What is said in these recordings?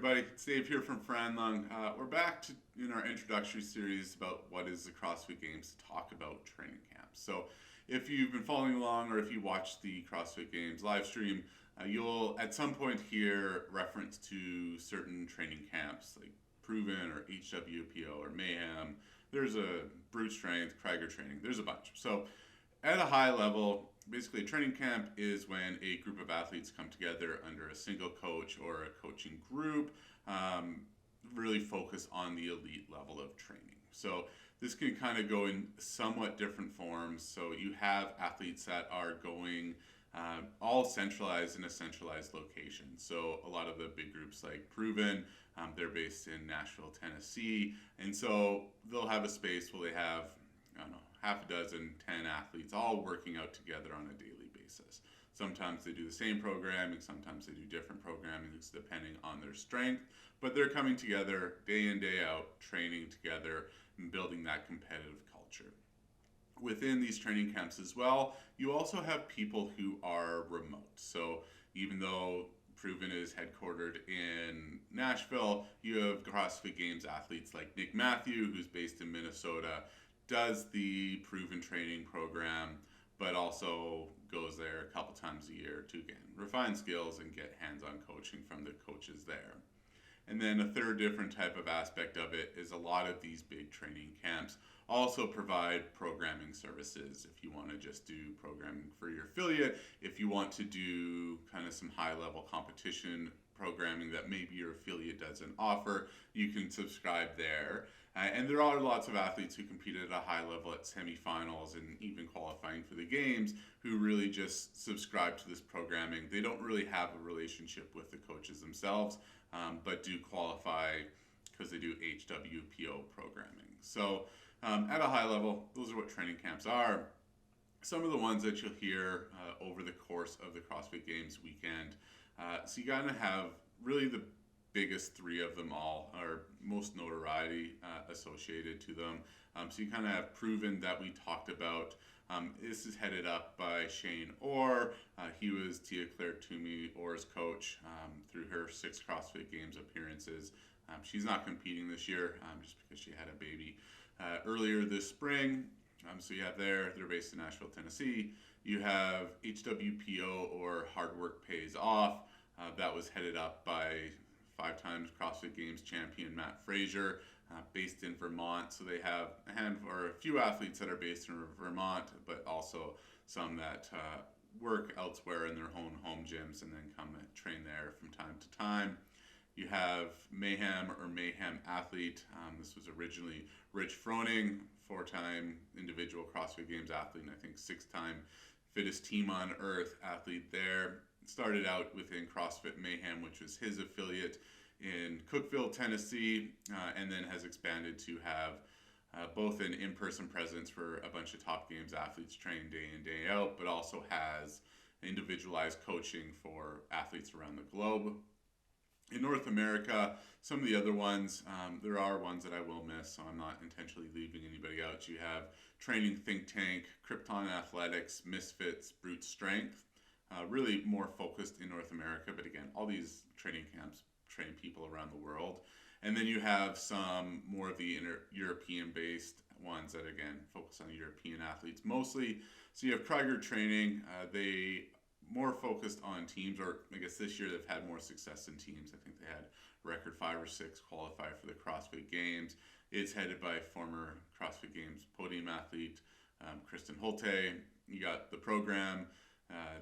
everybody, it's Dave here from Franlung. We're back in our introductory series about what is the CrossFit Games to talk about training camps. So if you've been following along or if you watch the CrossFit Games live stream, you'll at some point hear reference to certain training camps like Proven or HWPO or Mayhem. There's a Brute Strength, Krieger training, there's a bunch. So at a high level, basically, a training camp is when a group of athletes come together under a single coach or a coaching group, really focus on the elite level of training. So this can kind of go in somewhat different forms. So you have athletes that are going all centralized in a centralized location. So a lot of the big groups like Proven, they're based in Nashville, Tennessee. And so they'll have a space where they have, I don't know, half a dozen, 10 athletes all working out together on a daily basis. Sometimes they do the same programming, sometimes they do different programming, it's depending on their strength, but they're coming together day in, day out, training together and building that competitive culture. Within these training camps as well, you also have people who are remote. So even though Proven is headquartered in Nashville, you have CrossFit Games athletes like Nick Matthew, who's based in Minnesota, does the Proven training program, but also goes there a couple times a year to, again, refine skills and get hands-on coaching from the coaches there. And then a third different type of aspect of it is a lot of these big training camps also provide programming services. If you want to just do programming for your affiliate, if you want to do kind of some high-level competition programming that maybe your affiliate doesn't offer, you can subscribe there. And there are lots of athletes who competed at a high level at semifinals and even qualifying for the games who really just subscribe to this programming. They don't really have a relationship with the coaches themselves, but do qualify because they do HWPO programming. So at a high level, those are what training camps are. Some of the ones that you'll hear over the course of the CrossFit Games weekend. So you gotta have really the biggest three of them all, or most notoriety associated to them. So you kind of have Proven that we talked about. This is headed up by Shane Orr. He was Tia Claire Toomey Orr's coach through her 6 CrossFit Games appearances. She's not competing this year just because she had a baby earlier this spring. So you have they're based in Nashville, Tennessee. You have HWPO or Hard Work Pays Off. That was headed up by 5 times CrossFit Games champion Matt Frazier, based in Vermont. So they have a few athletes that are based in Vermont, but also some that work elsewhere in their own home gyms and then come and train there from time to time. You have Mayhem or Mayhem Athlete. This was originally Rich Froning, 4-time individual CrossFit Games athlete, and I think 6-time fittest team on earth athlete there. Started out within CrossFit Mayhem, which was his affiliate in Cookeville, Tennessee, and then has expanded to have both an in-person presence for a bunch of top games athletes trained day in, day out, but also has individualized coaching for athletes around the globe. In North America, some of the other ones, there are ones that I will miss, so I'm not intentionally leaving anybody out. You have Training Think Tank, Krypton Athletics, Misfits, Brute Strength. Really more focused in North America, but again, all these training camps train people around the world. And then you have some more of the European-based ones that, again, focus on European athletes mostly. So you have Krieger Training. They more focused on teams, or I guess this year they've had more success in teams. I think they had a record 5 or 6 qualify for the CrossFit Games. It's headed by former CrossFit Games podium athlete Kristen Holte. You got the program,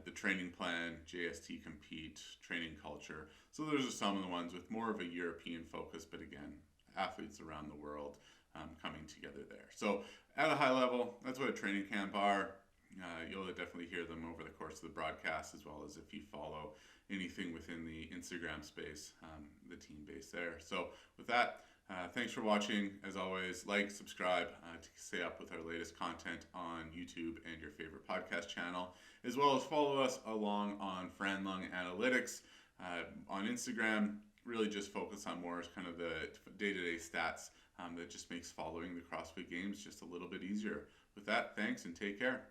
the training plan, JST Compete, training culture. So those are some of the ones with more of a European focus, but again, athletes around the world coming together there. So at a high level, that's what a training camp are. You'll definitely hear them over the course of the broadcast, as well as if you follow anything within the Instagram space, the team base there. So with that, thanks for watching. As always, like, subscribe to stay up with our latest content on YouTube and your favorite podcast channel, as well as follow us along on Franlung Analytics on Instagram. Really just focus on more kind of the day-to-day stats that just makes following the CrossFit Games just a little bit easier. With that, thanks and take care.